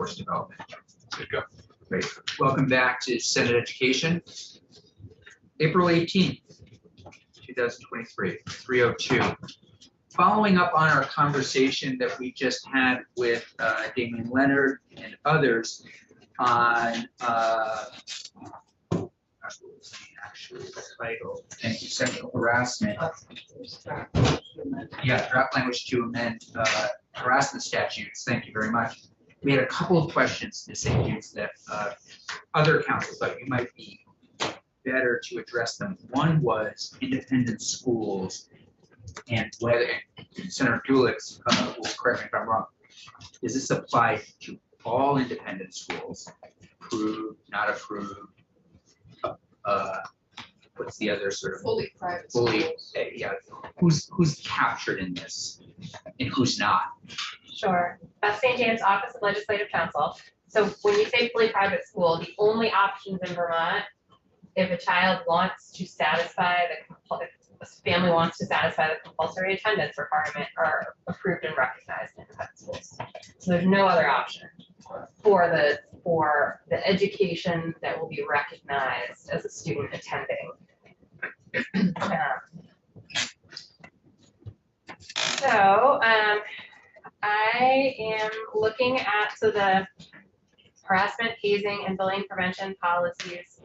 workforce development. There you go. Great. Welcome back to Senate Education. April 18th, 2023, 3:02. Following up on our conversation that we just had with Damien Leonard and others on actually the title, thank you, sexual harassment. Yeah, draft language to amend harassment statutes. Thank you very much. We had a couple of questions to say that other councils thought you might be better to address them. One was independent schools and whether, Senator Gulick will correct me if I'm wrong, does this apply to all independent schools? Approved, not approved? What's the other sort of Fully private. fully, yeah, who's captured in this and who's not? Sure. Beth St. James Office of Legislative Counsel. So when you say fully private school, the only options in Vermont, if a child wants to satisfy if a family wants to satisfy the compulsory attendance requirement, are approved and recognized in independent schools. So there's no other option for the education that will be recognized as a student attending. I am looking at the harassment, hazing, and bullying prevention policies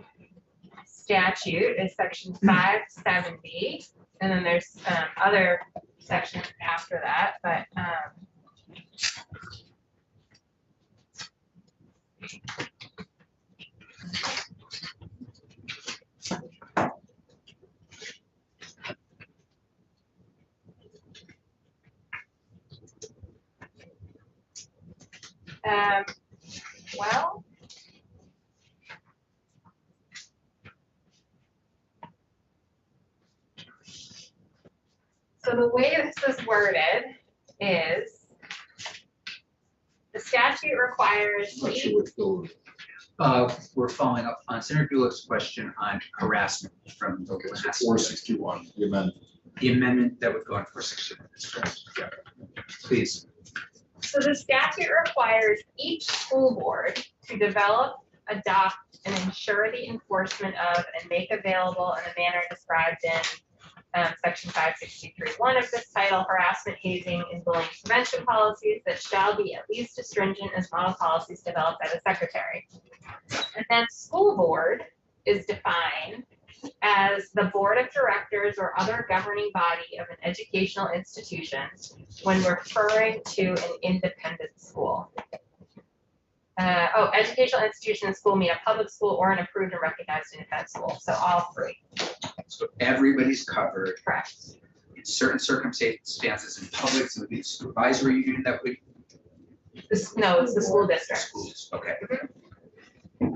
statute is section 570, and then there's other sections after that, but well, so the way this is worded is the statute requires We're following up on Senator Gulick's question on harassment from the last. 461, the amendment. The amendment that would go on 461, that's correct. Yeah. Please. So the statute requires each school board to develop, adopt, and ensure the enforcement of and make available in the manner described in section 563(1) of this title, harassment, hazing, and bullying prevention policies that shall be at least as stringent as model policies developed by the secretary. And then school board is defined as the board of directors or other governing body of an educational institution when referring to an independent school. Educational institution and school mean a public school or an approved and recognized independent school. So all three. So everybody's covered. Correct. In certain circumstances in public, so the supervisory union that would. No, it's the school district. Schools, okay.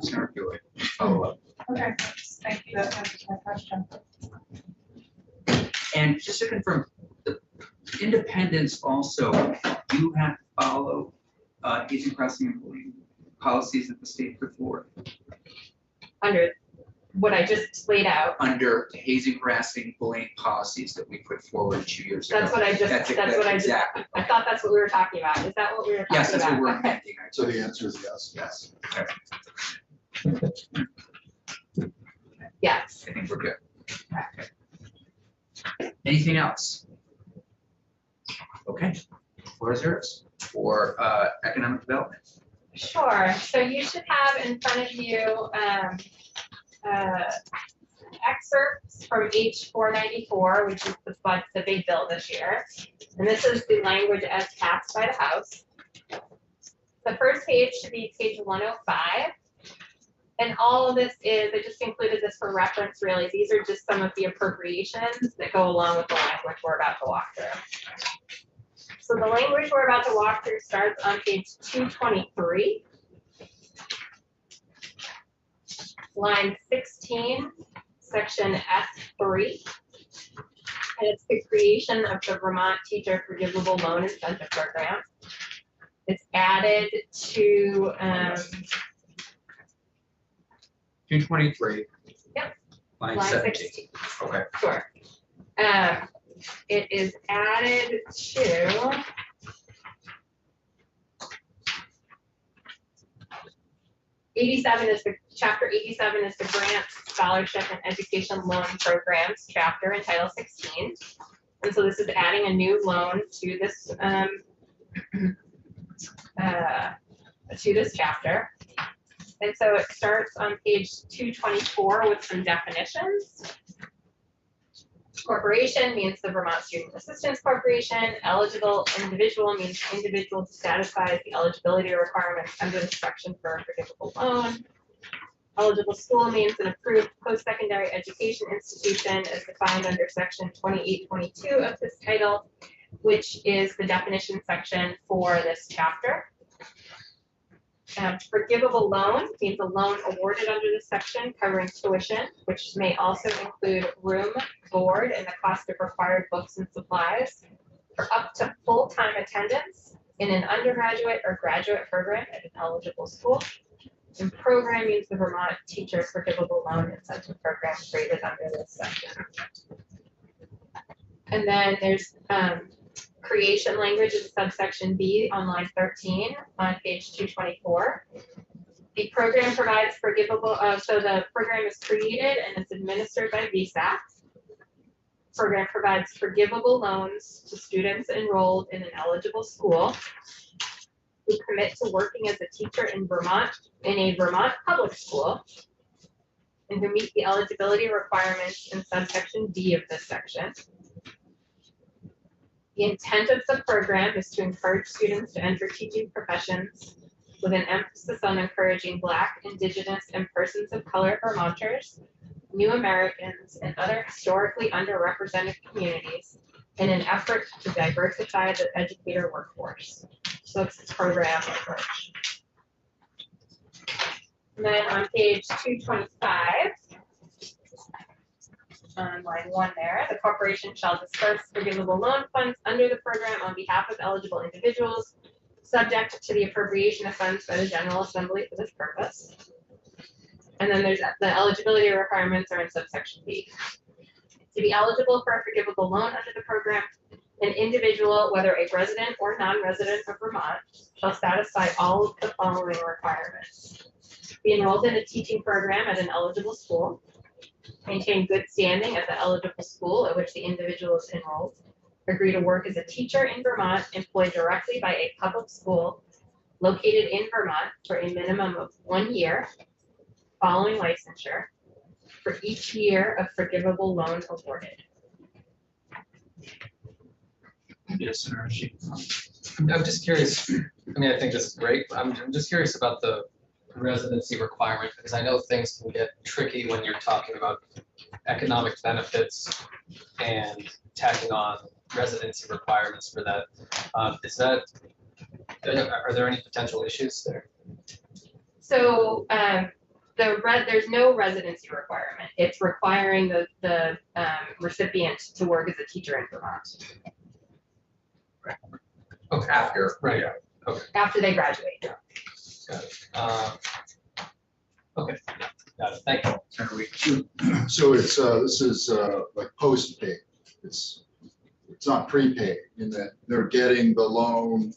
Senator Gulick, follow up. Okay, thank you. That answers my question. And just to confirm, the independents also do have to follow hazing, harassment, and bullying policies that the state put forward. Under what I just laid out. Under the hazing, harassing, bullying policies that we put forward 2 years ago. That's what I just. That's what I just. Exactly. I thought that's what we were talking about. Is that what we were talking about? Yes, that's what we're Okay. amending. So the answer is yes. Yes. Yes. I think we're good. Anything else? Okay. Floor is yours for economic development. Sure. So you should have in front of you excerpts from H494, which is the big bill this year. And this is the language as passed by the House. The first page should be page 105. And all of this is, I just included this for reference, really. These are just some of the appropriations that go along with the language we're about to walk through. So the language we're about to walk through starts on page 223. Line 16, section S3. And it's the creation of the Vermont Teacher Forgivable Loan Incentive Program. It's added to 223. Yep. Line line 17. 16. Okay. Sure. It is added to 87 is chapter 87 is the grant, scholarship, and education loan programs chapter in Title 16. And so this is adding a new loan to this chapter. And so it starts on page 224 with some definitions. Corporation means the Vermont Student Assistance Corporation. Eligible individual means individual who satisfies the eligibility requirements under the section for a forgivable loan. Eligible school means an approved post-secondary education institution as defined under section 2822 of this title, which is the definition section for this chapter. Forgivable loan means a loan awarded under this section covering tuition, which may also include room, board, and the cost of required books and supplies for up to full-time attendance in an undergraduate or graduate program at an eligible school. And program means the Vermont Teacher Forgivable Loan Incentive Program created under this section. And then there's creation language in subsection B on line 13 on page 224. The program provides forgivable, so the program is created and it's administered by VSAC. Program provides forgivable loans to students enrolled in an eligible school who commit to working as a teacher in a Vermont public school, and who meet the eligibility requirements in subsection D of this section. The intent of the program is to encourage students to enter teaching professions with an emphasis on encouraging Black, Indigenous, and persons of color Vermonters, New Americans, and other historically underrepresented communities in an effort to diversify the educator workforce. So it's a program approach. And then on page 225, on line 1 there, the corporation shall disperse forgivable loan funds under the program on behalf of eligible individuals, subject to the appropriation of funds by the General Assembly for this purpose. And then there's the eligibility requirements are in subsection B. To be eligible for a forgivable loan under the program, an individual, whether a resident or non-resident of Vermont, shall satisfy all of the following requirements. Be enrolled in a teaching program at an eligible school. Maintain good standing at the eligible school at which the individual is enrolled. Agree to work as a teacher in Vermont employed directly by a public school located in Vermont for a minimum of 1 year following licensure for each year of forgivable loan awarded. Yes, sir. I'm just curious, I mean, I think this is great. I'm just curious about the residency requirement, because I know things can get tricky when you're talking about economic benefits and tacking on residency requirements for that. Are there any potential issues there? So there's no residency requirement. It's requiring the recipient to work as a teacher in Vermont Okay, after. Right. after they graduate. Got it. Okay, got it. Thank you. So it's, this is like post-paid. It's not prepaid in that they're getting the loan.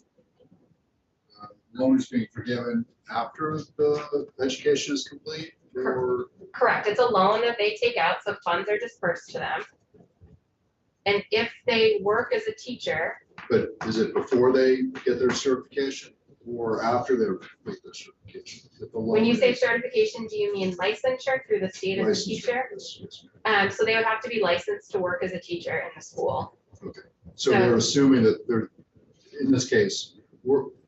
Loan is being forgiven after the education is complete, or Correct. It's a loan that they take out, so funds are dispersed to them. And if they work as a teacher, but is it before they get their certification or after they complete their certification? If the when you loan say is certification, do you mean licensure through the state as a licensed, teacher? yes. So they would have to be licensed to work as a teacher in the school. So they're assuming that they're, in this case,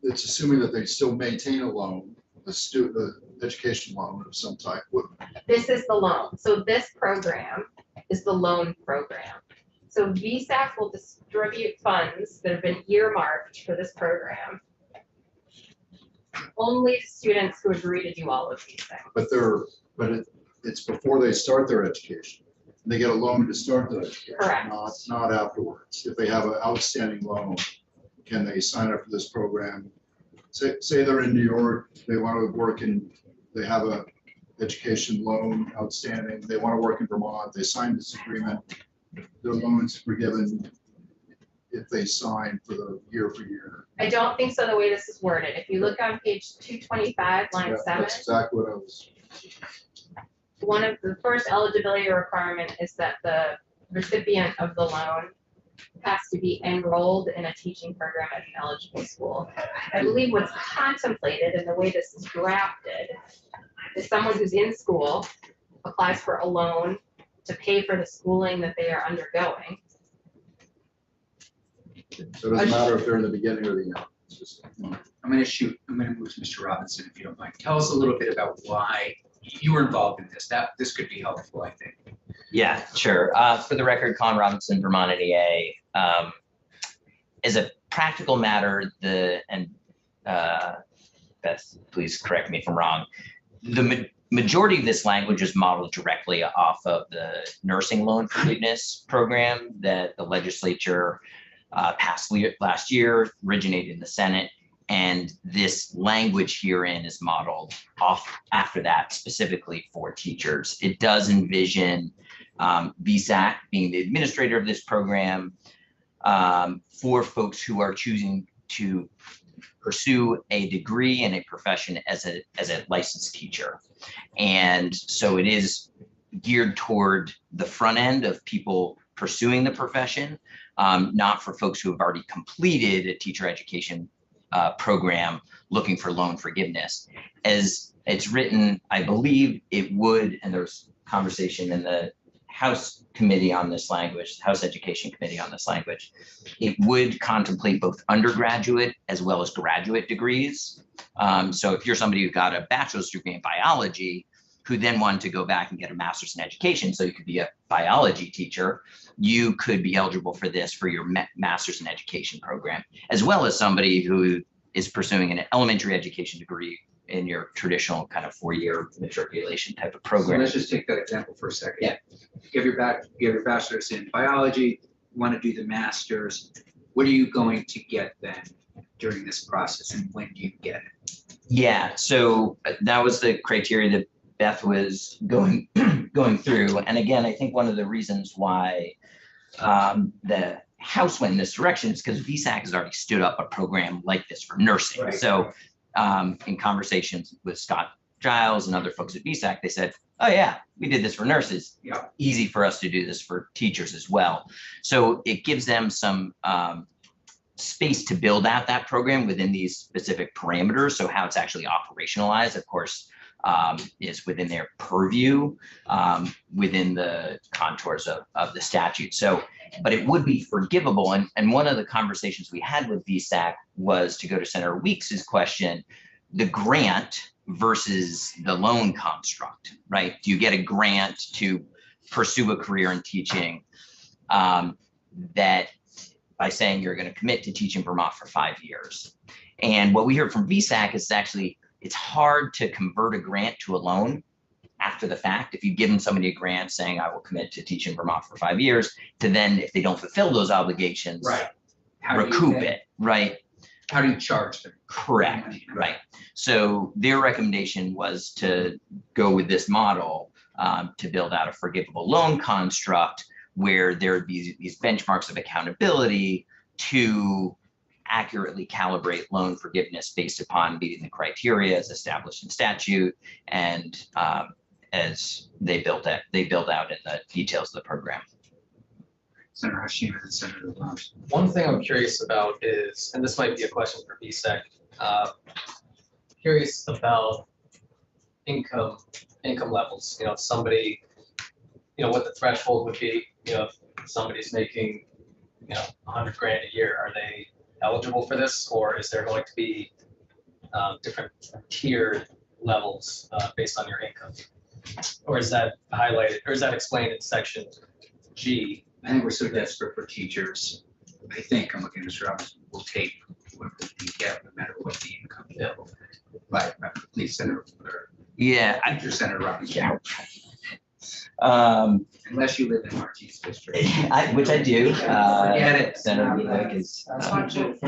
it's assuming that they still maintain a loan, the education loan of some type. This is the loan. So this program is the loan program. So VSAC will distribute funds that have been earmarked for this program. Only students who agree to do all of these things. But it's before they start their education. They get a loan to start their education, Correct. not afterwards. If they have an outstanding loan, can they sign up for this program? Say they're in New York, they want to work in, they have a education loan outstanding, they want to work in Vermont, they sign this agreement, their loan's forgiven. if they sign for the year for year. I don't think so, the way this is worded. If you look on page 225, line Yeah, 7, that's exactly what I was. one of the first eligibility requirement is that the recipient of the loan has to be enrolled in a teaching program at an eligible school. I believe what's contemplated and the way this is drafted is someone who's in school applies for a loan to pay for the schooling that they are undergoing. So it doesn't matter if they're in the beginning or the end. It's just, I'm gonna move to Mr. Robinson, if you don't mind. Tell us a little bit about why you were involved in this. This could be helpful, I think. Yeah, sure. For the record, Colin Robinson, Vermont NEA. As a practical matter, Beth, please correct me if I'm wrong. The majority of this language is modeled directly off of the nursing loan forgiveness program that the legislature passed last year, originated in the Senate. And this language herein is modeled off after that, specifically for teachers. It does envision VSAC being the administrator of this program for folks who are choosing to pursue a degree in a profession as a licensed teacher. And so it is geared toward the front end of people pursuing the profession, not for folks who have already completed a teacher education program looking for loan forgiveness. As it's written, I believe it would, and there's conversation in the House committee on this language, House Education Committee on this language, it would contemplate both undergraduate as well as graduate degrees. So if you're somebody who got a bachelor's degree in biology, who then wanted to go back and get a master's in education, so you could be a biology teacher, you could be eligible for this for your master's in education program, as well as somebody who is pursuing an elementary education degree in your traditional kind of 4-year matriculation type of So program. let's just take that example for a second. Yeah. You have your bachelor's in biology, you want to do the master's. What are you going to get then during this process, and when do you get it? Yeah, so that was the criteria that Beth was going through. And again, I think one of the reasons why the House went in this direction is because VSAC has already stood up a program like this for nursing. Right. So in conversations with Scott Giles and other folks at VSAC, they said, oh yeah, we did this for nurses. Yeah. Easy for us to do this for teachers as well. So it gives them some space to build out that program within these specific parameters. So how it's actually operationalized, of course, is within their purview, within the contours of the statute. So, but it would be forgivable. And one of the conversations we had with VSAC was, to go to Senator Weeks's question, the grant versus the loan construct, right? Do you get a grant to pursue a career in teaching that by saying you're going to commit to teach in Vermont for 5 years? And what we heard from VSAC is actually, it's hard to convert a grant to a loan after the fact. If you've given somebody a grant saying, I will commit to teach in Vermont for 5 years, to then, if they don't fulfill those obligations, How do you recoup then- it, right? How do you charge them? Correct, right. So their recommendation was to go with this model to build out a forgivable loan construct where there would be these benchmarks of accountability to accurately calibrate loan forgiveness based upon meeting the criteria as established in statute, and as they build out in the details of the program. Senator Hashim and Senator Lums. One thing I'm curious about is, and this might be a question for VSEC, curious about income levels. You know, if somebody, you know, what the threshold would be. You know, if somebody's making, you know, 100 grand a year, are they eligible for this, or is there going to be different tiered levels based on your income? Or is that highlighted, or is that explained in section G? I think we're so desperate for teachers. I think, I'm looking at Mr. Robinson, we'll take whatever we get, no matter what the income level. But please, Senator, or Yeah, Teacher Senator Robinson, yeah. unless you live in Marquis District. Which I do. Forget it. Senator Levick is. That's not true.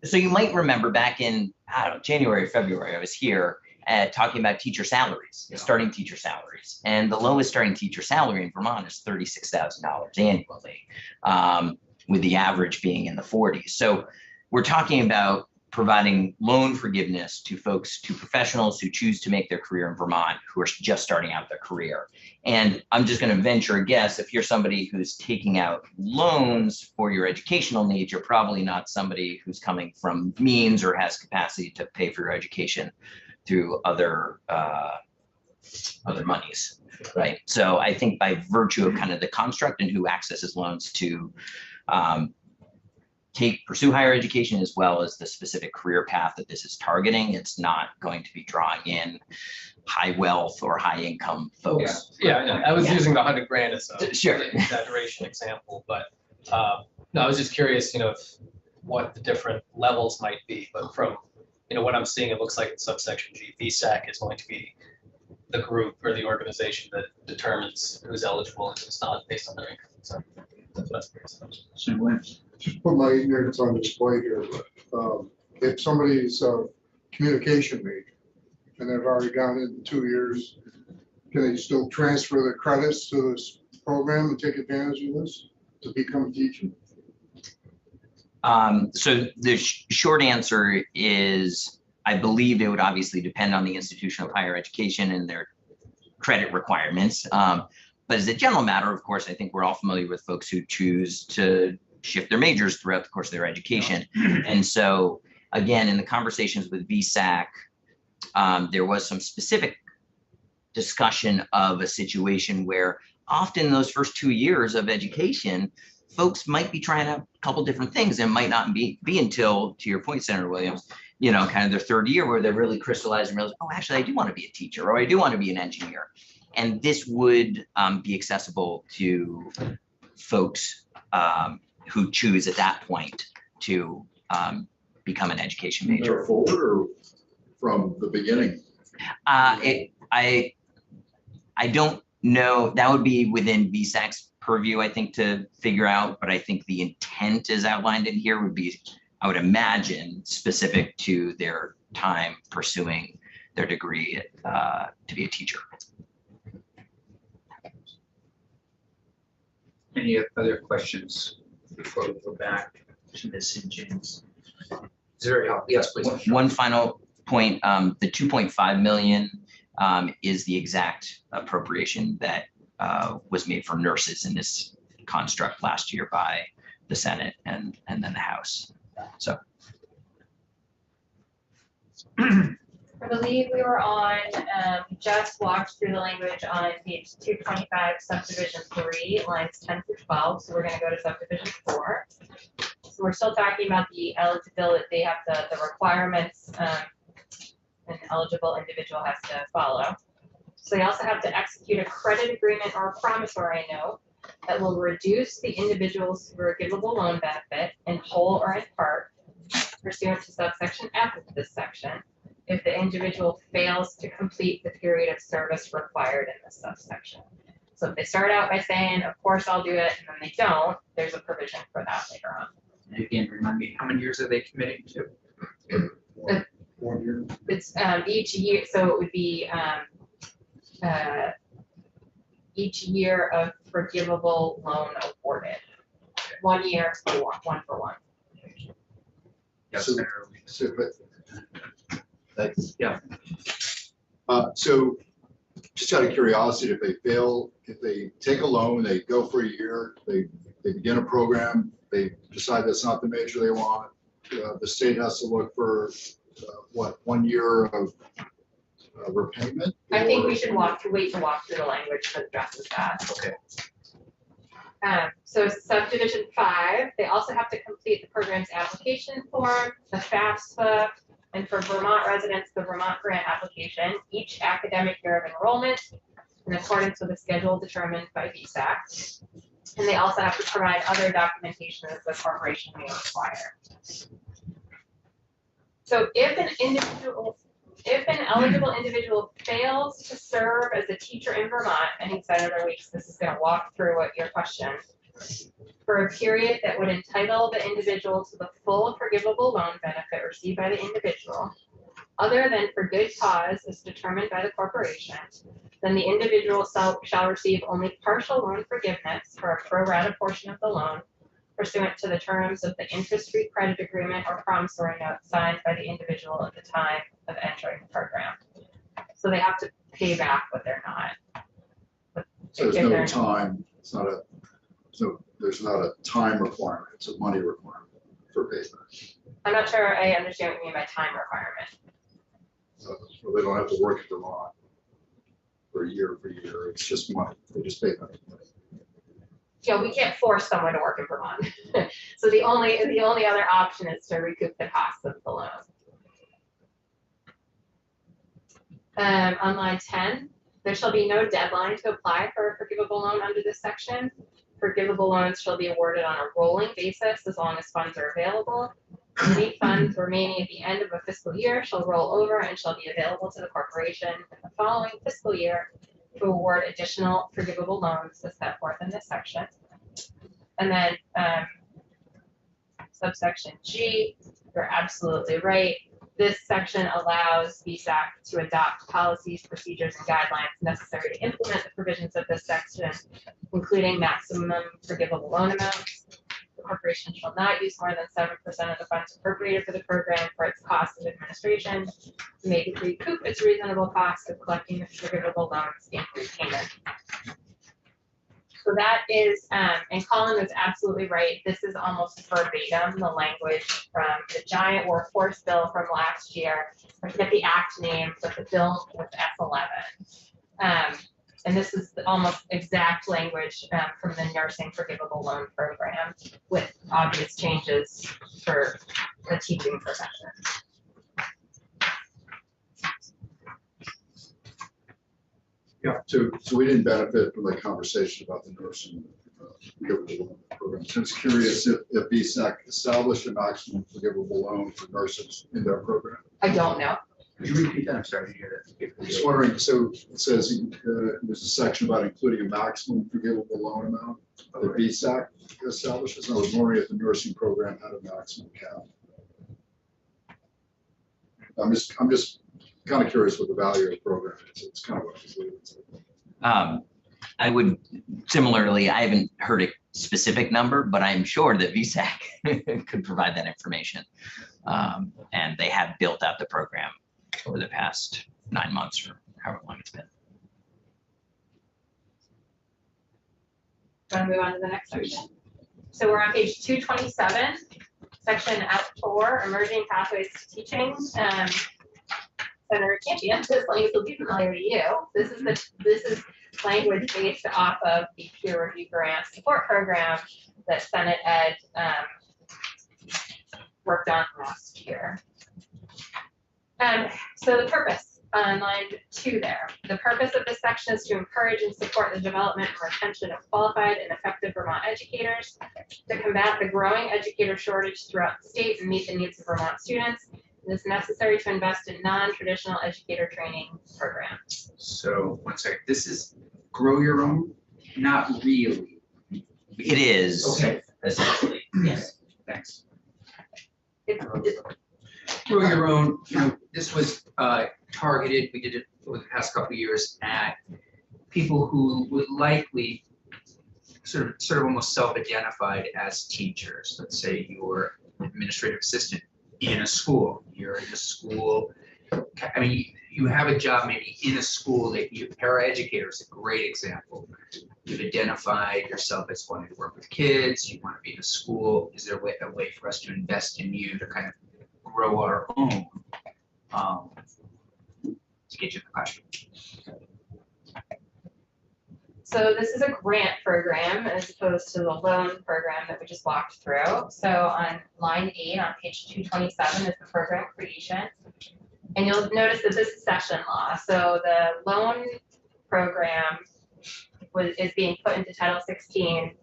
So you might remember back in, I don't know, January or February, I was here, talking about teacher salaries, Yeah. starting teacher salaries. And the lowest starting teacher salary in Vermont is $36,000 annually, with the average being in the 40s. So we're talking about providing loan forgiveness to folks, to professionals who choose to make their career in Vermont, who are just starting out their career. And I'm just going to venture a guess, if you're somebody who's taking out loans for your educational needs, you're probably not somebody who's coming from means or has capacity to pay for your education through other monies, right? So I think by virtue of kind of the construct and who accesses loans to pursue higher education, as well as the specific career path that this is targeting, it's not going to be drawing in high wealth or high income folks. Yeah, I know. I was Yeah. using the 100 grand as a Sure. exaggeration example, but no, I was just curious, what the different levels might be, but from, what I'm seeing, it looks like in subsection G, VSAC is going to be the group or the organization that determines who's eligible and who's not based on their income. So that's what I was curious about. So Williams. Just put my ignorance on display here, but if somebody's a communication major and they've already gone in 2 years, can they still transfer the credits to this program and take advantage of this to become a teacher? So the short answer is, I believe it would obviously depend on the institution of higher education and their credit requirements. But as a general matter, of course, I think we're all familiar with folks who choose to shift their majors throughout the course of their education. And so again, in the conversations with VSAC, there was some specific discussion of a situation where often those first 2 years of education, folks might be trying out a couple different things and might not be until, to your point, Senator Williams, kind of their third year where they're really crystallized and realize, oh, actually, I do want to be a teacher, or I do want to be an engineer. And this would be accessible to folks who choose at that point to become an education major. They're forward or from the beginning? I don't know. That would be within VSAC's purview, I think, to figure out. But I think the intent as outlined in here would be, I would imagine, specific to their time pursuing their degree to be a teacher. Any other questions before we go back to Ms. St. James? Is there help? Yes, please. One final point, the 2.5 million is the exact appropriation that was made for nurses in this construct last year by the Senate and then the House. So. I believe we were on, we just walked through the language on page 225, subdivision 3, lines 10 through 12. So we're going to go to subdivision 4. So we're still talking about the eligibility. They have the requirements an eligible individual has to follow. So they also have to execute a credit agreement or a promissory note that will reduce the individual's forgivable loan benefit in whole or in part pursuant to subsection F of this section, if the individual fails to complete the period of service required in this subsection. So if they start out by saying, of course I'll do it, and then they don't, there's a provision for that later on. And again, remind me, how many years are they committing to? 1 year. It's each year, so it would be each year of forgivable loan awarded. 1 year for one for one. Yes, So- Senator. So, but Yeah. So just out of curiosity, if they fail, if they take a loan, they go for a year, they begin a program, they decide that's not the major they want, the state has to look for, 1 year of repayment? I think we Or- should wait to walk through the language that addresses that. Okay. So subdivision 5, they also have to complete the program's application form, the FAFSA, and for Vermont residents, the Vermont grant application, each academic year of enrollment in accordance with the schedule determined by VSAC. And they also have to provide other documentation that the corporation may require. So if an eligible individual fails to serve as a teacher in Vermont, and he said other weeks, this is going to walk through what your question, for a period that would entitle the individual to the full forgivable loan benefit received by the individual, other than for good cause as determined by the corporation, then the individual shall receive only partial loan forgiveness for a pro rata portion of the loan pursuant to the terms of the interest-free credit agreement or promissory note signed by the individual at the time of entering the program. So they have to pay back what they're not. So If there's no they're- time, it's not a, so there's not a time requirement, it's a money requirement for payback. I'm not sure I understand what you mean by time requirement. So they don't have to work at Vermont for year, it's just money, they just pay back. Yeah, we can't force someone to work in Vermont. So the only other option is to recoup the cost of the loan. On line 10, there shall be no deadline to apply for a forgivable loan under this section. Forgivable loans shall be awarded on a rolling basis as long as funds are available. Any funds remaining at the end of a fiscal year shall roll over and shall be available to the corporation in the following fiscal year to award additional forgivable loans as set forth in this section. And then subsection G, you're absolutely right. This section allows VSAC to adopt policies, procedures, and guidelines necessary to implement the provisions of this section, including maximum forgivable loan amounts. The corporation shall not use more than 7% of the funds appropriated for the program for its cost of administration, may recoup its reasonable cost of collecting the forgivable loans in repayment. So that is, and Colin was absolutely right. This is almost verbatim, the language from the giant workforce bill from last year. I forget the act name, but the bill was F11. And this is the almost exact language from the nursing forgivable loan program with obvious changes for the teaching profession. Yeah, so we didn't benefit from the conversation about the nursing forgivable loan program. So I was curious if VSAC established a maximum forgivable loan for nurses in their program. I don't know. Could you repeat that? I'm sorry to hear that. Just wondering, so it says there's a section about including a maximum forgivable loan amount that VSAC establishes. I was wondering if the nursing program had a maximum cap. I'm just kind of curious what the value of the program is. It's kind of what I was leaving to. I would similarly, I haven't heard a specific number, but I'm sure that VSAC could provide that information. And they have built out the program over the past 9 months or however long it's been. Want to move on to the next section? So we're on page 227, section Out 4, Emerging Pathways to Teaching. Senator Campion, this language will be familiar to you. This is language based off of the peer review grant support program that Senate Ed worked on last year. So the purpose on line 2 there, the purpose of this section is to encourage and support the development and retention of qualified and effective Vermont educators, to combat the growing educator shortage throughout the state and meet the needs of Vermont students. It is necessary to invest in non-traditional educator training programs. So one second, this is grow your own? Not really. It is. Okay, Essentially, yes. thanks. It's Grow your own, this was targeted, we did it over the past couple of years at people who would likely sort of almost self-identified as teachers. Let's say you're an administrative assistant in a school, you're in a school, I mean, you have a job maybe in a school that you, paraeducator is a great example. You've identified yourself as wanting to work with kids, you want to be in a school. Is there a way for us to invest in you to kind of grow our own? To get you the question. So this is a grant program as opposed to the loan program that we just walked through. So on line 8 on page 227 is the program creation. And you'll notice that this is session law. So the loan program is being put into Title 16,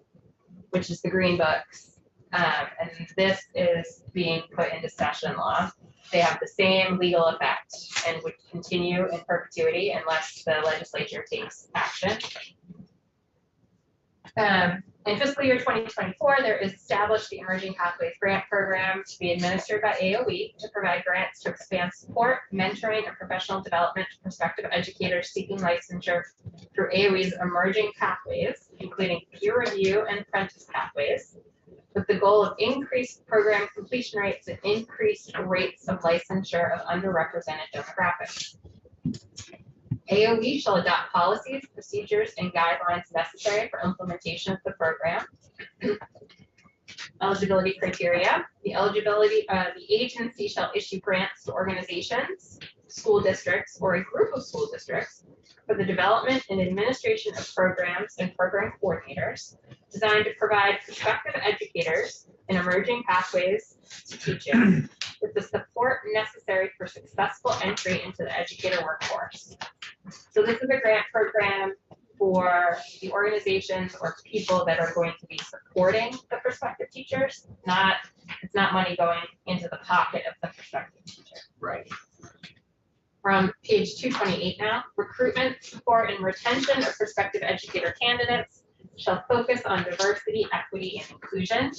which is the green books. And this is being put into session law. They have the same legal effect and would continue in perpetuity unless the legislature takes action. In fiscal year 2024, there is established the Emerging Pathways Grant Program to be administered by AOE to provide grants to expand support, mentoring, and professional development to prospective educators seeking licensure through AOE's Emerging Pathways, including peer review and apprentice pathways, with the goal of increased program completion rates and increased rates of licensure of underrepresented demographics. AOE shall adopt policies, procedures, and guidelines necessary for implementation of the program. Eligibility criteria. The agency shall issue grants to organizations, school districts, or a group of school districts for the development and administration of programs and program coordinators designed to provide prospective educators in emerging pathways to teaching with the support necessary for successful entry into the educator workforce. So this is a grant program for the organizations or people that are going to be supporting the prospective teachers, it's not money going into the pocket of the prospective teacher. Right. We're on page 228 now. Recruitment, support, and retention of prospective educator candidates shall focus on diversity, equity, and inclusion.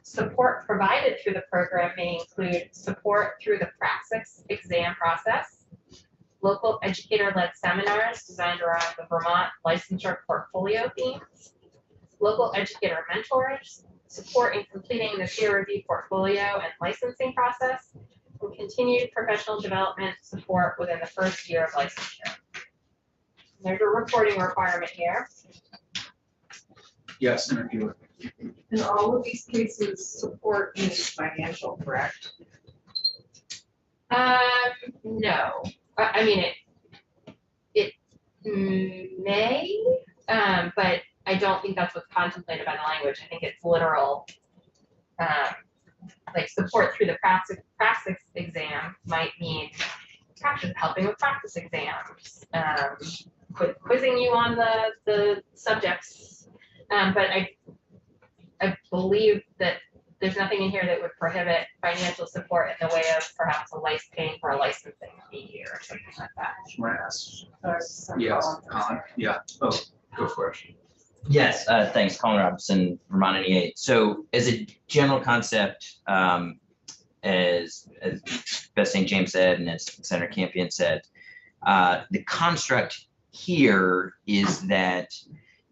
Support provided through the program may include support through the Praxis exam process, local educator-led seminars designed around the Vermont licensure portfolio themes, local educator mentors, support in completing the peer review portfolio and licensing process, and continued professional development support within the first year of licensure. There's a reporting requirement here. Yes, Senator Hewitt. In all of these cases, support means financial, correct? No, I mean, it may, but I don't think that's what's contemplated by the language. I think it's literal, like support through the praxis exam might mean practice, helping with practice exams, quizzing you on the subjects. But I believe that there's nothing in here that would prohibit financial support in the way of perhaps paying for a licensing fee or something like that. You want to ask? Yes. Yes, Colin. Yeah. Oh, go for it. Yes, thanks, Colin Robinson, Vermont NEA. So as a general concept, as Beth St. James said, and as Senator Campion said, the construct here is that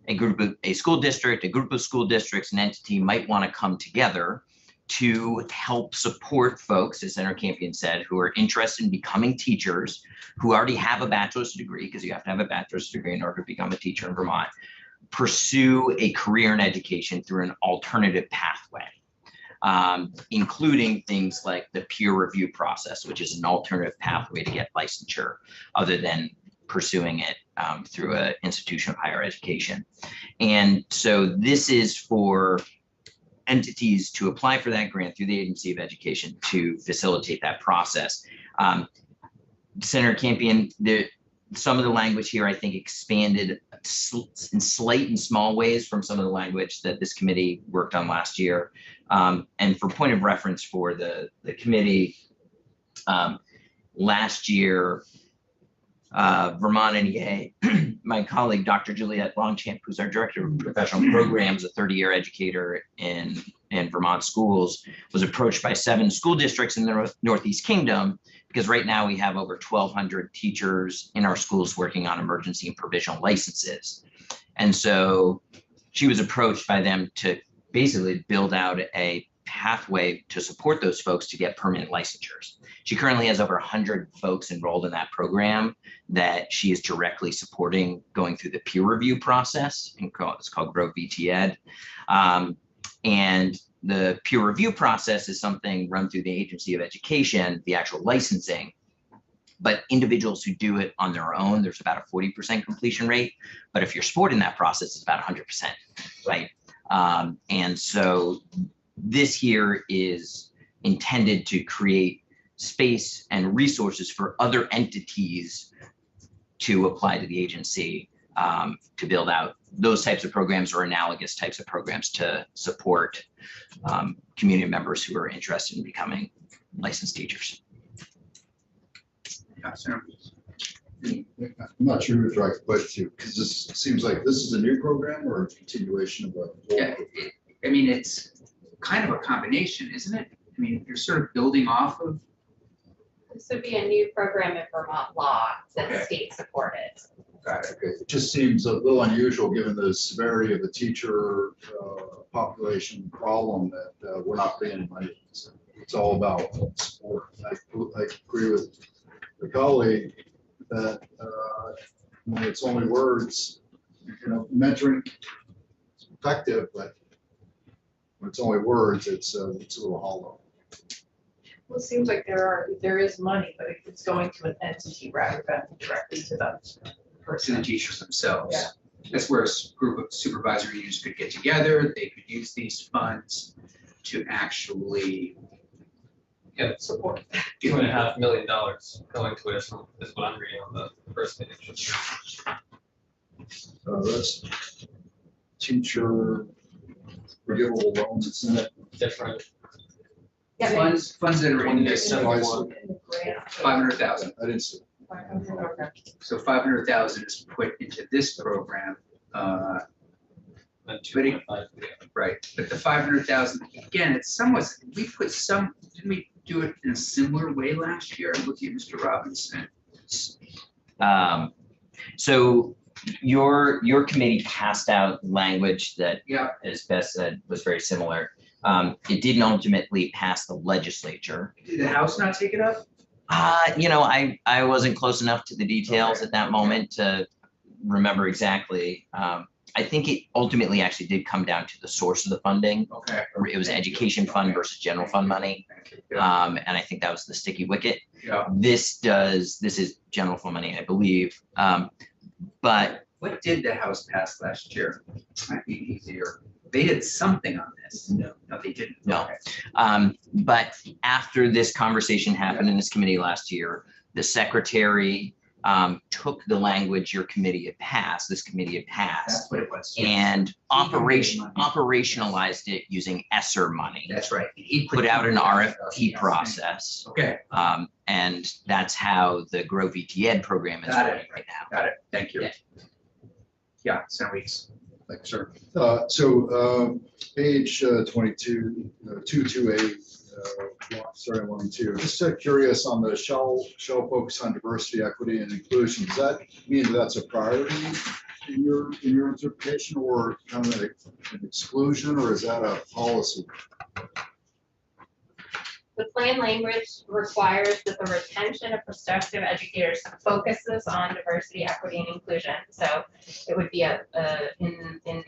a school district, a group of school districts, an entity might want to come together to help support folks, as Senator Campion said, who are interested in becoming teachers, who already have a bachelor's degree, because you have to have a bachelor's degree in order to become a teacher in Vermont, pursue a career in education through an alternative pathway, including things like the peer review process, which is an alternative pathway to get licensure other than pursuing it through an institution of higher education. And so this is for entities to apply for that grant through the Agency of Education to facilitate that process. Senator Campion, some of the language here, I think, expanded in slight and small ways from some of the language that this committee worked on last year. And for point of reference for the committee, last year, Vermont NEA, my colleague, Dr. Juliette Longchamp, who's our director of professional programs, a 30-year educator in Vermont schools, was approached by 7 school districts in the Northeast Kingdom, because right now we have over 1,200 teachers in our schools working on emergency and provisional licenses. And so she was approached by them to basically build out a pathway to support those folks to get permanent licensures. She currently has over 100 folks enrolled in that program that she is directly supporting going through the peer review process, and it's called Grow VT Ed. And the peer review process is something run through the Agency of Education, the actual licensing. But individuals who do it on their own, there's about a 40% completion rate. But if you're supporting that process, it's about 100%, right? And so this here is intended to create space and resources for other entities to apply to the agency to build out those types of programs or analogous types of programs to support community members who are interested in becoming licensed teachers. Yeah, Senator. I'm not sure who to direct the question to, because this seems like this is a new program or a continuation of a. Yeah, I mean, it's kind of a combination, isn't it? I mean, you're sort of building off of, This would be a new program in Vermont law Okay. that's state supported. got it. Okay, it just seems a little unusual, given the severity of the teacher population problem that we're not paying money. It's all about support. I agree with the colleague that when it's only words, mentoring is effective, but when it's only words, it's a little hollow. Well, it seems like there is money, but it's going to an entity rather than directly to the To the person. teachers themselves. Yeah. That's where a group of supervisory unions could get together, they could use these funds to actually Support. $2.5 million going to it is what I'm reading on the first page. That's teacher forgivable loans, isn't it? Different. Yeah, funds that are in this, Yes. 500,000. I didn't see. Okay. So 500,000 is put into this program, And But 2.5. right? But the 500,000, again, it's somewhat, didn't we do it in a similar way last year? I'm looking at Mr. Robinson. So your committee passed out language that, Yeah, as Beth said, was very similar. It didn't ultimately pass the legislature. did the House not take it up? I wasn't close enough to the details at that moment to remember exactly. I think it ultimately actually did come down to the source of the funding. Okay. It was education fund versus general fund money. Yeah. And I think that was the sticky wicket. Yeah. This is general fund money, I believe. But What did the House pass last year? Might be easier. They did something on this. No, they didn't. No. Okay. But after this conversation happened in this committee last year, the secretary took the language your committee had passed, this committee had passed, That's what it was. and He money. operationalized it using ESSER money. That's right. He Put out an something RFP out. process. Okay, And that's how the Grow VT Ed program is Got it. running right now. got it. Thank you. Yeah. Yeah, Senator Weeks. Thanks, sir. So page 22, 228, starting 1 and 2. Just curious on the shall focus on diversity, equity, and inclusion. Does that mean that's a priority in your interpretation, or kind of an exclusion, or is that a policy? The plan language requires that the retention of prospective educators focuses on diversity, equity, and inclusion. So it would be in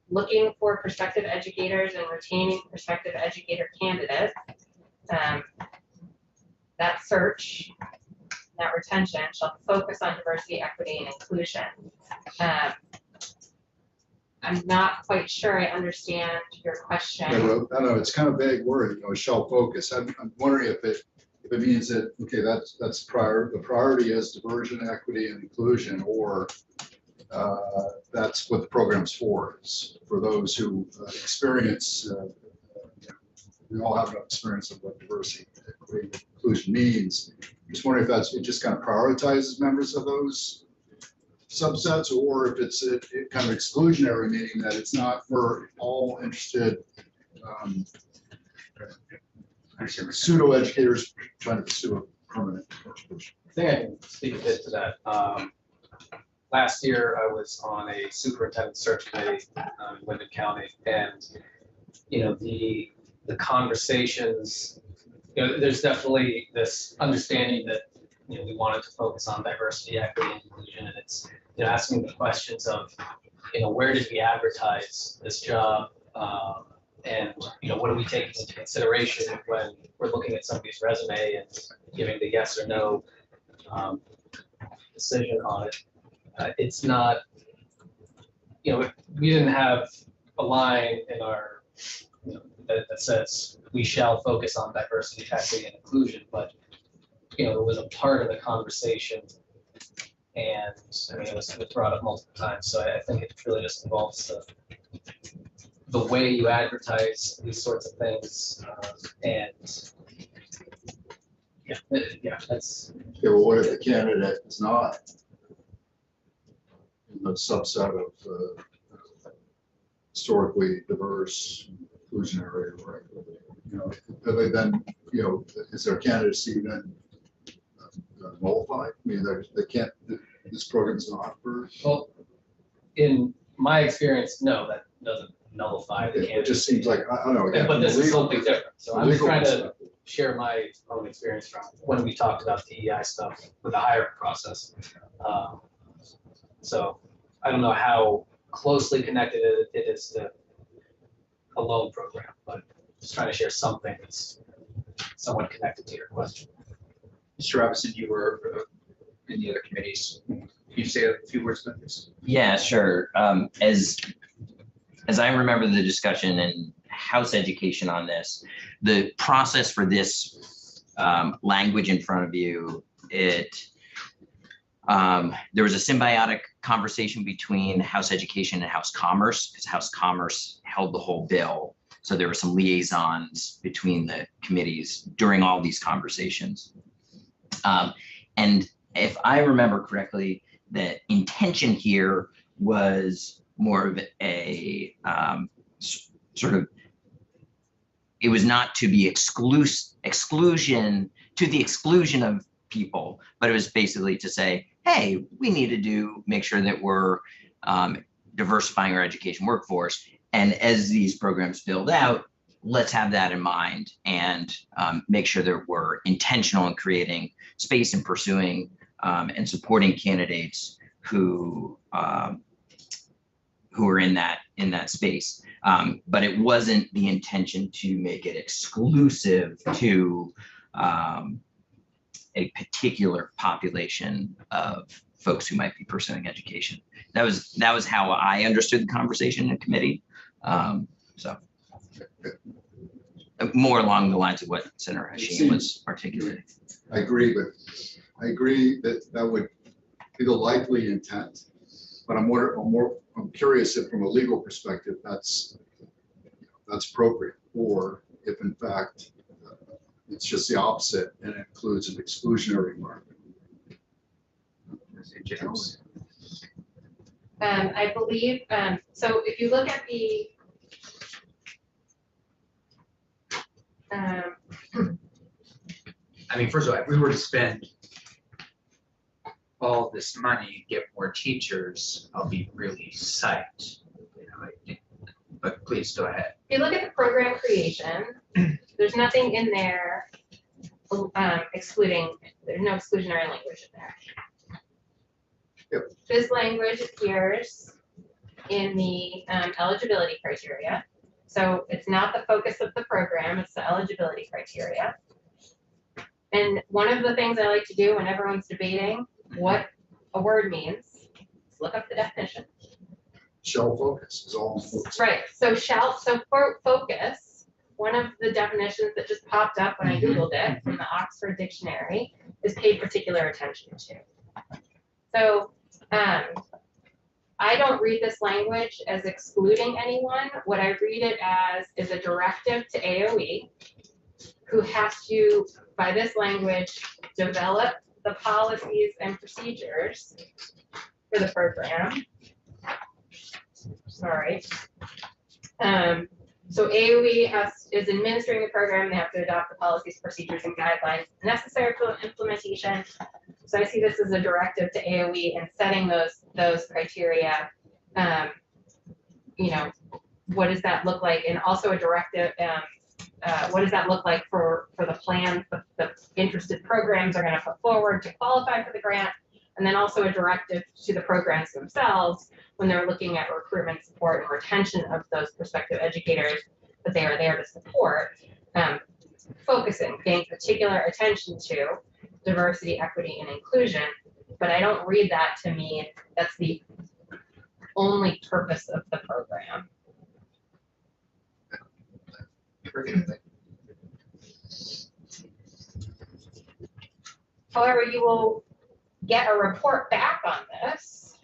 looking for prospective educators and retaining prospective educator candidates. That search, that retention shall focus on diversity, equity, and inclusion. I'm not quite sure I understand your question. Yeah, well, I don't know, it's kind of vague word, shall focus. I'm wondering if it means that, okay, that's the priority is diversion, equity, and inclusion, or that's what the program's for, is for those who experience, we all have an experience of what diversity, equity, and inclusion means. I'm just wondering if it just kind of prioritizes members of those subsets, or if it's a kind of exclusionary, meaning that it's not for all interested pseudo educators trying to pursue a permanent education. I think I can speak a bit to that. Last year, I was on a superintendent search committee in Wyndham County, and the conversations, there's definitely this understanding that we wanted to focus on diversity, equity, and inclusion, and it's asking the questions of where did we advertise this job, and what are we taking into consideration when we're looking at somebody's resume and giving the yes or no decision on it. It's not, we didn't have a line in our that says we shall focus on diversity, equity, and inclusion, but it was a part of the conversation, and it was brought up multiple times. So I think it really just involves the way you advertise these sorts of things, and yeah, that's Yeah, well, what if the candidate is not in the subset of historically diverse, inclusionary, or, you know, do they then, you know, is their candidacy then nullified? I mean, they can't, this program is not for, Well, in my experience, no, that doesn't nullify the it just seems candidacy. like, I don't know. again, But this from a is legal- something different. So from a I'm just legal trying to perspective. share my own experience from when we talked about DEI stuff with the hiring process. So I don't know how closely connected it is to a loan program, but just trying to share something that's somewhat connected to your question. Mr. Robinson, you were in the other committees. Can you say a few words about this? Yeah, sure. As I remember the discussion in House Education on this, the process for this language in front of you, there was a symbiotic conversation between House Education and House Commerce, because House Commerce held the whole bill. So there were some liaisons between the committees during all these conversations. And if I remember correctly, the intention here was more of a sort of, it was not to be exclusion to the exclusion of people, but it was basically to say, hey, we need to make sure that we're diversifying our education workforce. And as these programs build out, let's have that in mind and make sure that we're intentional in creating space and pursuing and supporting candidates who are in that space. But it wasn't the intention to make it exclusive to a particular population of folks who might be pursuing education. That was how I understood the conversation in committee. So more along the lines of what Senator Hashim was articulating. I agree, but I agree that that would be the likely intent. But I'm curious if from a legal perspective, that's appropriate, or if in fact it's just the opposite and it includes an exclusionary mark. I believe, so if you look at the, I mean, first of all, if we were to spend all this money, get more teachers, I'll be really psyched. You know, but please go ahead. if you look at the program creation, there's nothing in there excluding, there's no exclusionary language in there. Yep. This language appears in the eligibility criteria. So it's not the focus of the program, it's the eligibility criteria. And one of the things I like to do when everyone's debating what a word means is look up the definition. Shall focus is all. Right, so for focus, one of the definitions that just popped up when I Googled it from the Oxford Dictionary is paid particular attention to. So I don't read this language as excluding anyone. What I read it as is a directive to AOE, who has to, by this language, develop the policies and procedures for the program. Sorry. So AOE is administering the program. They have to adopt the policies, procedures, and guidelines necessary for implementation. So I see this as a directive to AOE and setting those criteria. You know, what does that look like? And also a directive, what does that look like for the plans the interested programs are going to put forward to qualify for the grant? And then also a directive to the programs themselves when they're looking at recruitment, support, and retention of those prospective educators that they are there to support, focusing, paying particular attention to diversity, equity, and inclusion. But I don't read that to mean that's the only purpose of the program. However, you will get a report back on this,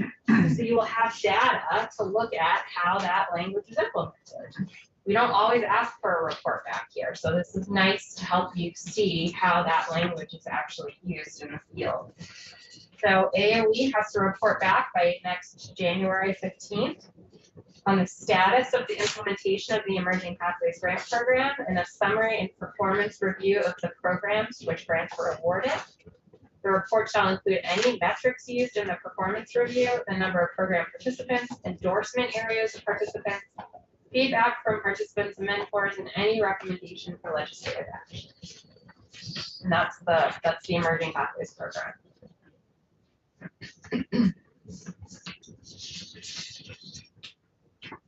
so you will have data to look at how that language is implemented. We don't always ask for a report back here, so this is nice to help you see how that language is actually used in the field. So AOE has to report back by next January 15th on the status of the implementation of the Emerging Pathways Grant Program and a summary and performance review of the programs to which grants were awarded. The report shall include any metrics used in the performance review, the number of program participants, endorsement areas of participants, feedback from participants and mentors, and any recommendation for legislative action. And that's the Emerging Pathways Program.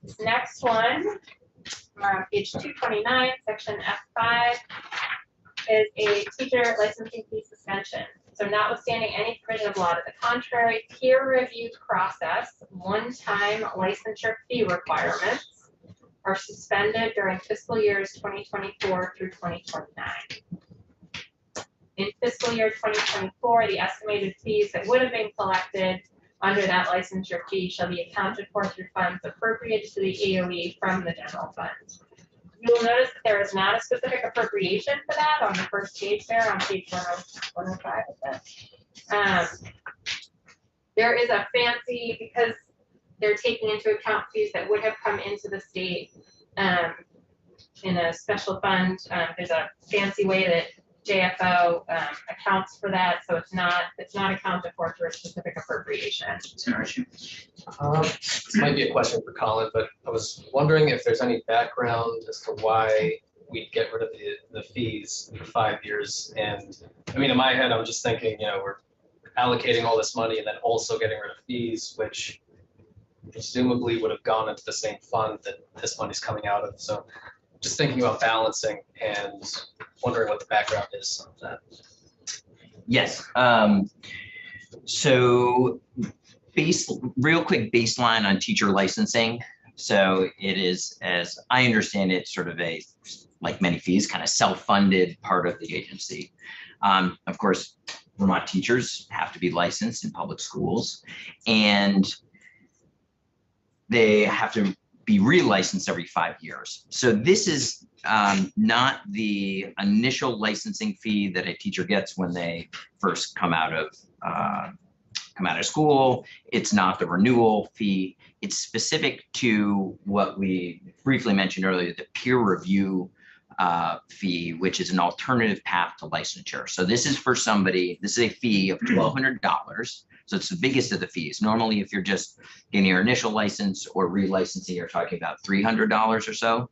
This next one, page 229, section F5, is a teacher licensing fee suspension. So notwithstanding any provision of law to the contrary, peer-reviewed process, one-time licensure fee requirements are suspended during fiscal years 2024 through 2029. In fiscal year 2024, the estimated fees that would have been collected under that licensure fee shall be accounted for through funds appropriated to the AOE from the general fund. You will notice that there is not a specific appropriation for that on the first page there, on page 105 of that. There is a fancy, because they're taking into account fees that would have come into the state in a special fund. There's a fancy way that JFO accounts for that, so it's not accounted for through a specific appropriation. This might be a question for Colin, but I was wondering if there's any background as to why we get rid of the fees for 5 years. And I mean, in my head, I'm just thinking, we're allocating all this money and then also getting rid of fees, which presumably would have gone into the same fund that this money's coming out of. So just thinking about balancing and wondering what the background is on that. Yes. So real quick baseline on teacher licensing. So it is, as I understand it, sort of a, like many fees, kind of self-funded part of the agency. Of course, Vermont teachers have to be licensed in public schools, and they have to be relicensed every 5 years. So this is not the initial licensing fee that a teacher gets when they first come out of school. It's not the renewal fee. It's specific to what we briefly mentioned earlier, the peer review fee, which is an alternative path to licensure. So this is for somebody, this is a fee of $1,200. So it's the biggest of the fees. Normally, if you're just getting your initial license or relicensing, you're talking about $300 or so,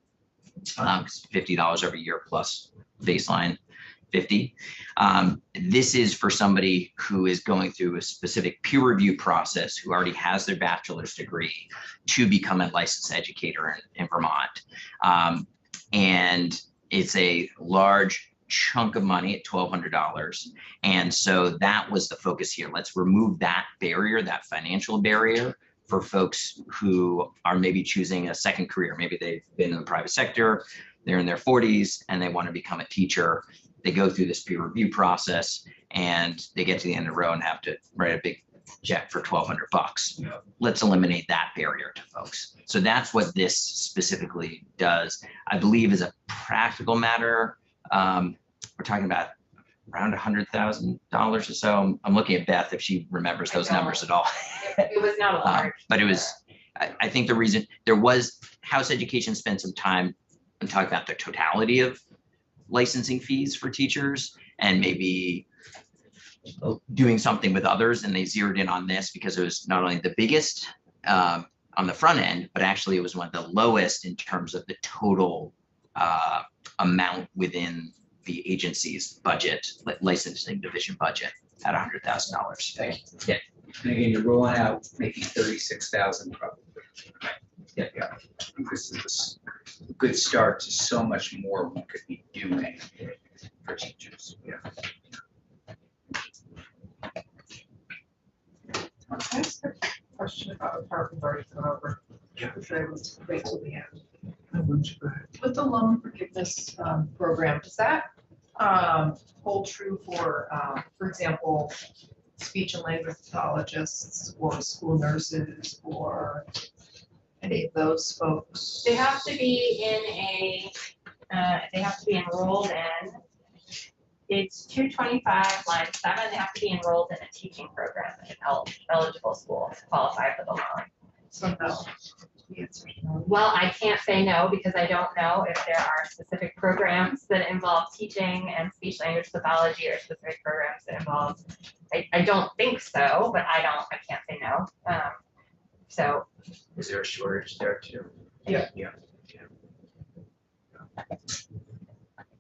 $50 every year plus baseline 50. This is for somebody who is going through a specific peer review process, who already has their bachelor's degree, to become a licensed educator in Vermont. And it's a large chunk of money at $1,200. And so that was the focus here. Let's remove that barrier, that financial barrier, for folks who are maybe choosing a second career. Maybe they've been in the private sector, they're in their 40s, and they want to become a teacher. They go through this peer review process, and they get to the end of the road and have to write a big check for $1,200. Let's eliminate that barrier to folks. So that's what this specifically does. I believe as a practical matter, we're talking about around $100,000 or so. I'm looking at Beth if she remembers those numbers at all. It was not a large. But it was, I think the reason there was, House Education spent some time and talking about the totality of licensing fees for teachers and maybe doing something with others, and they zeroed in on this because it was not only the biggest on the front end, but actually it was one of the lowest in terms of the total amount within the agency's budget, licensing division budget, at $100,000. Yeah, and again, you're rolling out maybe 36,000 probably. Right. Yeah. This is a good start to so much more we could be doing for teachers. Yeah. Can I ask a question about a part we've already gone over? Yeah. Which I was wait till the end. With the loan forgiveness program, does that hold true for example, speech and language pathologists or school nurses or any of those folks? They have to be they have to be enrolled in, it's 225 line 7, they have to be enrolled in a teaching program at an eligible school to qualify for the loan. So no. The answer is no. Well, I can't say no because I don't know if there are specific programs that involve teaching and speech language pathology or specific programs that involve, I don't think so, but I can't say no. So Is there a shortage there too? Yeah. Yeah.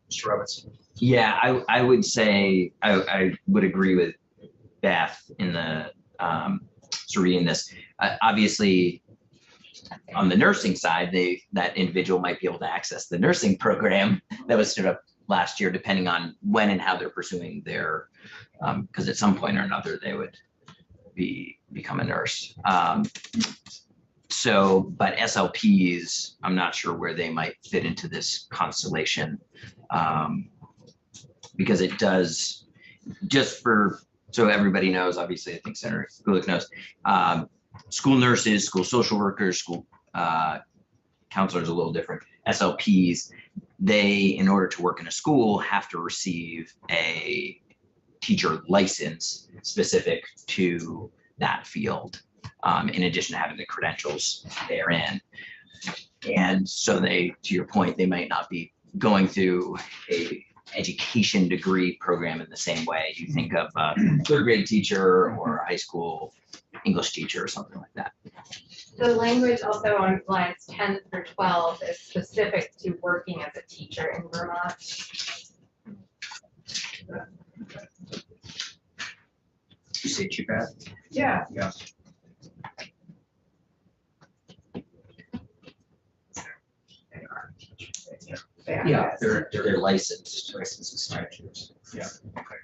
Mr. Robinson. Yeah, I would say, I would agree with Beth in the, sort of reading this. Obviously, on the nursing side, that individual might be able to access the nursing program that was stood up last year, depending on when and how they're pursuing their, because at some point or another, they would become a nurse. So, but SLPs, I'm not sure where they might fit into this constellation. Because it does, just for, so everybody knows, obviously, I think Senator Gulick knows, school nurses, school social workers, school counselors, a little different, SLPs, they, in order to work in a school, have to receive a teacher license specific to that field, in addition to having the credentials therein. And so they, to your point, they might not be going through a education degree program in the same way. You think of a third grade teacher or a high school English teacher or something like that. the language also on lines 10 through 12 is specific to working as a teacher in Vermont. You say too bad? Yeah. Yeah. Yeah, They're licensed. licensed teachers. Yeah. Okay.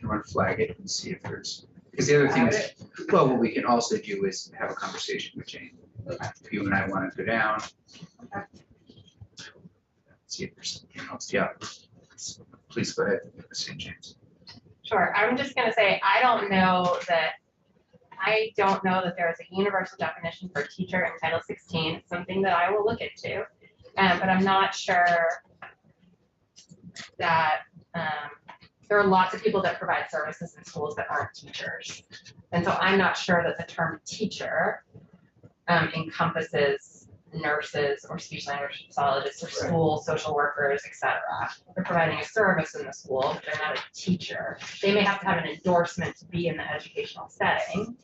You want to flag it and see if there's, because the other thing is, well, what we can also do is have a conversation with Jane. If you and I want to go down. See if there's something else. Yeah. Please go ahead, St. James. Sure, I'm just gonna say, I don't know that there is a universal definition for teacher in Title 16, something that I will look into. But I'm not sure that, there are lots of people that provide services in schools that aren't teachers. And so I'm not sure that the term teacher encompasses nurses or speech language pathologists or school social workers, et cetera. They're providing a service in the school, but they're not a teacher. They may have to have an endorsement to be in the educational setting.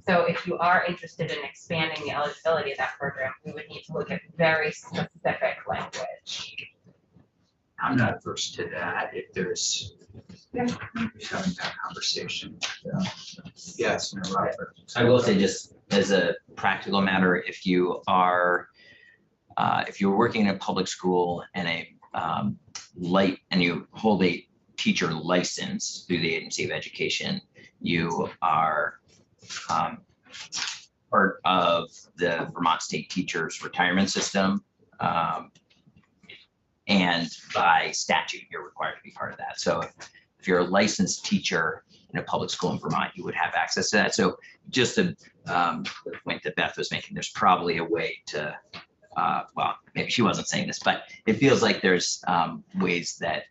So if you are interested in expanding the eligibility of that program, we would need to look at very specific language. I'm not averse to that if there's having that conversation. Yes, no, Robert. I will say, just as a practical matter, if you're working in a public school and and you hold a teacher license through the Agency of Education, you are part of the Vermont State Teachers Retirement System. And by statute, you're required to be part of that. So if you're a licensed teacher in a public school in Vermont, you would have access to that. So just the point that Beth was making, there's probably a way to, well, maybe she wasn't saying this, but it feels like there's ways that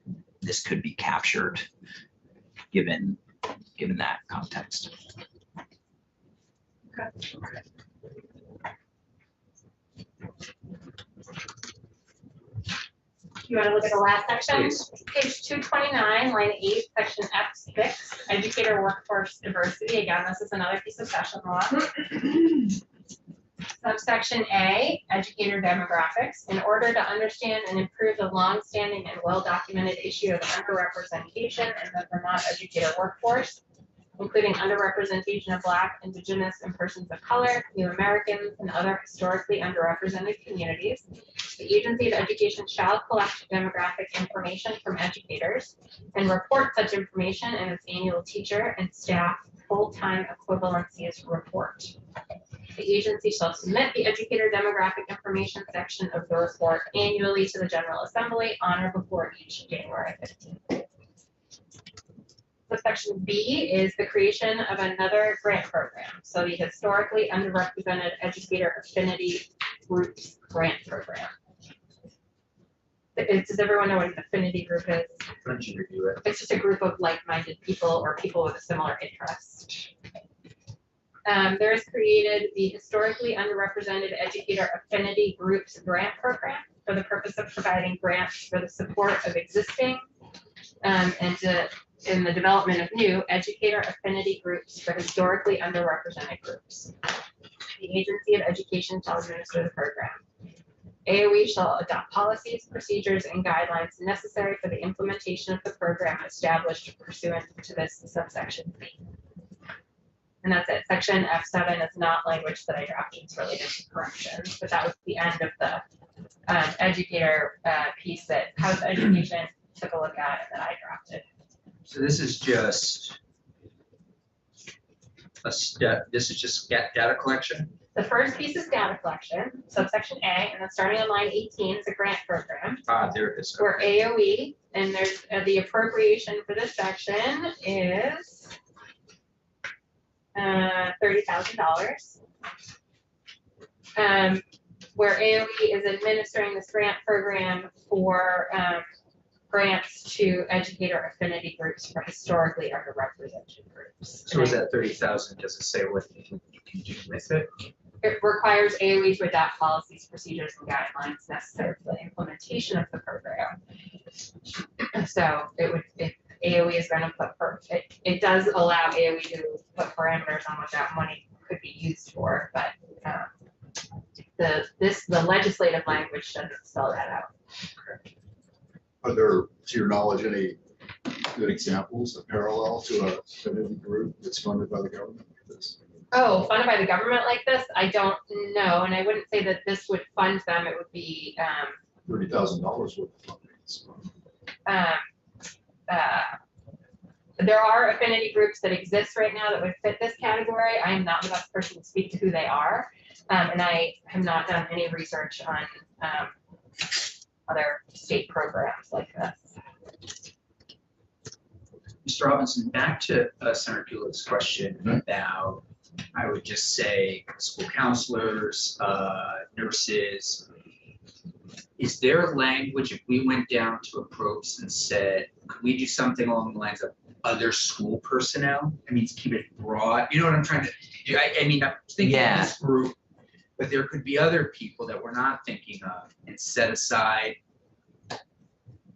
this could be captured given that context. Okay. You want to look at the last section? Please. Page 229, line 8, section F6, educator workforce diversity. Again, this is another piece of session law. Subsection A, educator demographics. In order to understand and improve the long-standing and well-documented issue of underrepresentation in the Vermont educator workforce, including underrepresentation of Black, Indigenous, and persons of color, New Americans, and other historically underrepresented communities, the Agency of Education shall collect demographic information from educators and report such information in its annual teacher and staff full-time equivalencies report. The agency shall submit the educator demographic information section of the report annually to the General Assembly on or before each January 15th. subsection B is the creation of another grant program. So the historically underrepresented educator affinity groups grant program. Does everyone know what an affinity group is? Why don't you review it? It's just a group of like-minded people or people with a similar interest. There is created the historically underrepresented educator affinity groups grant program for the purpose of providing grants for the support of existing and in the development of new educator affinity groups for historically underrepresented groups. The Agency of Education shall administer the program. AOE shall adopt policies, procedures, and guidelines necessary for the implementation of the program established pursuant to this subsection B. And that's it. Section F7 is not language that I drafted, it's related to corrections, but that was the end of the educator piece that House Education took a look at and that I drafted. So this is just a step, this is just data collection? The first piece is data collection, subsection A, and then starting on line 18 is a grant program. There it is. We're AOE, and there's the appropriation for this section is $30,000. Where AOE is administering this grant program for grants to educator affinity groups for historically underrepresented groups. So is that 30,000, does it say what you can do with it? It requires AOE to adopt policies, procedures, and guidelines necessary for the implementation of the program. So it would, if AOE is going to put, it does allow AOE to put parameters on what that money could be used for, but the legislative language doesn't spell that out. Are there, to your knowledge, any good examples of parallel to a affinity group that's funded by the government like this? Oh, funded by the government like this? I don't know, and I wouldn't say that this would fund them. It would be $30,000 worth of funding. there are affinity groups that exist right now that would fit this category. I am not the best person to speak to who they are, and I have not done any research on other state programs like this. Mr. Robinson, back to Senator Doolittle question about, I would just say, school counselors, nurses. Is there language, if we went down to approach and said, could we do something along the lines of other school personnel? I mean, to keep it broad, you know what I'm trying to do? I mean, I'm thinking of this group, but there could be other people that we're not thinking of and set aside.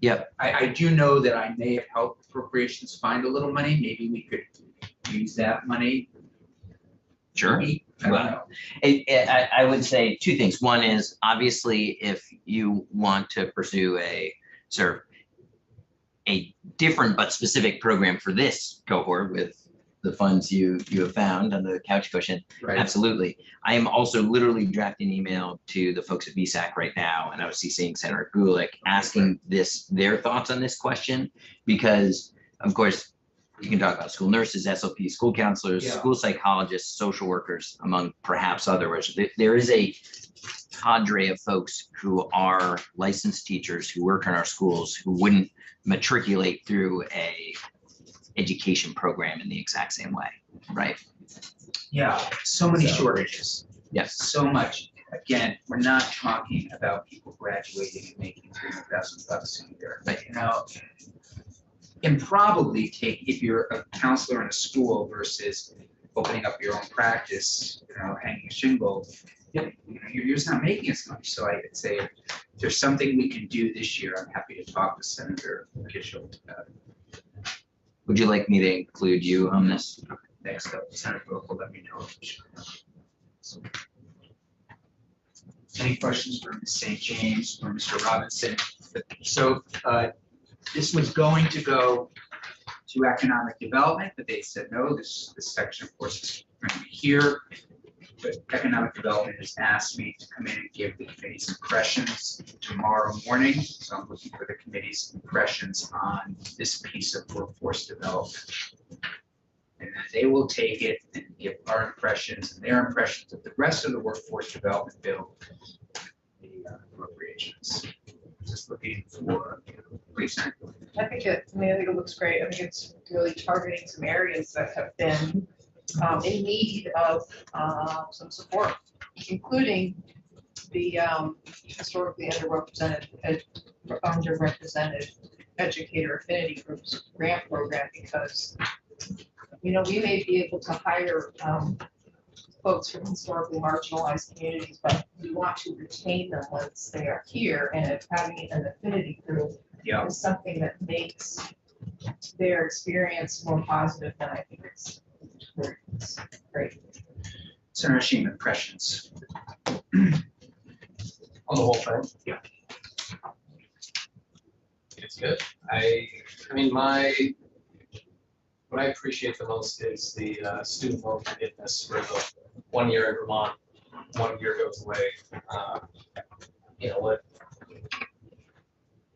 Yep. I do know that I may have helped appropriations find a little money. Maybe we could use that money. Sure. I don't know. I would say two things. One is obviously if you want to pursue a sort of a different but specific program for this cohort with the funds you have found on the couch cushion, Right. absolutely. I am also literally drafting an email to the folks at VSAC right now, and I was CCing Senator Gulick asking their thoughts on this question, because of course you can talk about school nurses, SLP, school counselors, Yeah. school psychologists, social workers, among perhaps others. There is a cadre of folks who are licensed teachers who work in our schools who wouldn't matriculate through a education program in the exact same way, right? Yeah, so many shortages. Yes. So much. Again, we're not talking about people graduating and making $300,000 a year, but you know, and probably take, if you're a counselor in a school versus opening up your own practice, you know, hanging a shingle, you know, you're just not making as much. So I would say if there's something we can do this year, I'm happy to talk to Senator Kitchell about it. Would you like me to include you on this? Next up, Senator Brooke will let me know. Any questions for Ms. St. James or Mr. Robinson? So this was going to go to economic development, but they said, no, this section, of course, is going to be here. But economic development has asked me to come in and give the committee's impressions tomorrow morning. So I'm looking for the committee's impressions on this piece of workforce development. And then they will take it and give our impressions and their impressions of the rest of the workforce development bill, the appropriations. Just looking for, please. I think it looks great. I think it's really targeting some areas that have been in need of some support, including the historically underrepresented educator affinity groups grant program, because, we may be able to hire folks from historically marginalized communities, but we want to retain them once they are here, and if having an affinity group Yeah. is something that makes their experience more positive, then I think it's great. Senator Sheen, impressions. On the whole thing. Yeah. It's good. I mean, what I appreciate the most is the student loan forgiveness for the 1 year in Vermont, 1 year goes away.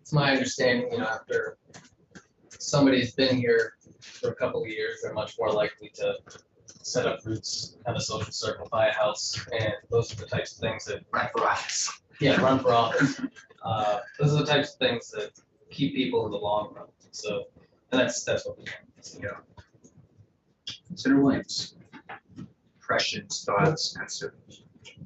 It's my understanding, after somebody's been here for a couple of years, they're much more likely to set up roots, have a social circle, buy a house, and those are the types of things that Run for office. run for office. Those are the types of things that keep people in the long run. So, and that's what we want. Yeah. Senator Williams, impressions, thoughts, kind of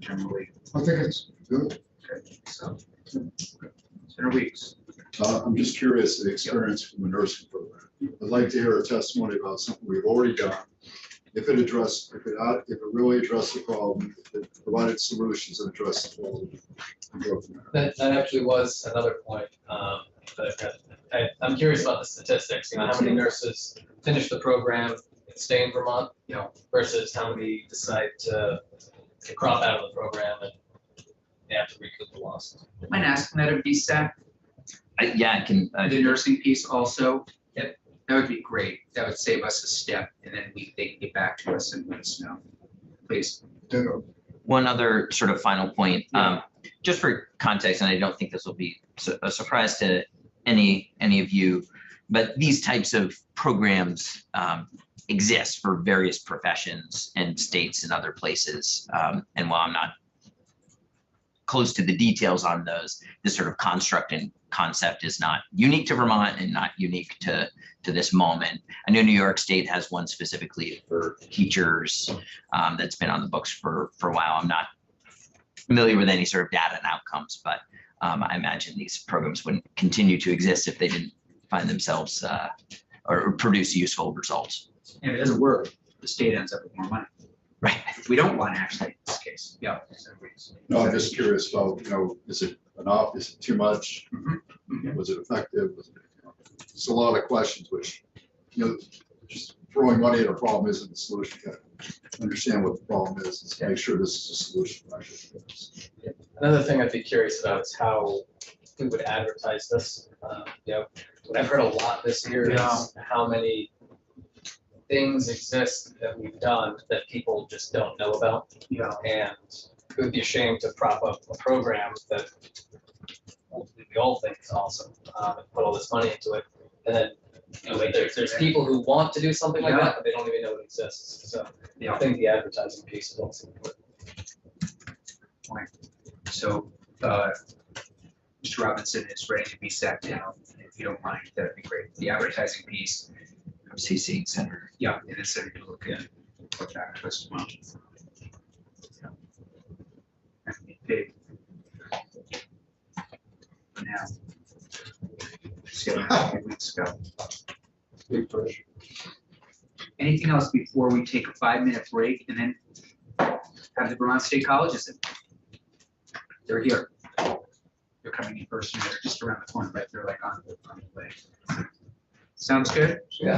generally. I think it's good. Okay, so. Senator Weeks. I'm just curious, the experience from the nursing program. I'd like to hear a testimony about something we've already done. If it really addressed the problem, if it provided solutions and addressed the problem. and go from there. That actually was another point. I'm curious about the statistics, how many nurses finish the program and stay in Vermont, versus how many decide to crop out of the program and they have to recoup the loss. Mind asking that of BSAC, Yeah, I can, the nursing piece also? Yep. That would be great. That would save us a step, and then they can get back to us and let us know. Please. Ditto. one other sort of final point, just for context, and I don't think this will be a surprise to any of you, but these types of programs exist for various professions and states and other places. And while I'm not close to the details on those, this sort of construct and concept is not unique to Vermont and not unique to this moment. I know New York State has one specifically for teachers that's been on the books for a while. I'm not familiar with any sort of data and outcomes, but I imagine these programs wouldn't continue to exist if they didn't find themselves or produce useful results. And if it doesn't work, the state ends up with more money. Right. We don't want actually in this case. Yeah. No, I'm just curious about, is it enough? Is it too much? Mhm. Was it effective? Just a lot of questions, which, just throwing money at a problem isn't the solution. You gotta understand what the problem is and make sure this is a solution. Another thing I'd be curious about is how we would advertise this. What I've heard a lot this year is how many things exist that we've done that people just don't know about. Yeah. And it would be a shame to prop up a program that we all think is awesome, and put all this money into it. And then there's people who want to do something like that, but they don't even know it exists. So I think the advertising piece is also important. So Mr. Robinson is ready to be sat down. If you don't mind, that'd be great. The advertising piece. I'm CCing Senator. Yeah, and then Senator to look in, look back to us tomorrow. Big. For now. See what happened 8 weeks ago. Big push. Anything else before we take a 5-minute break and then have the Vermont State Colleges in? They're here. They're coming in person. They're just around the corner, but they're like on the way. Sounds good? Yeah.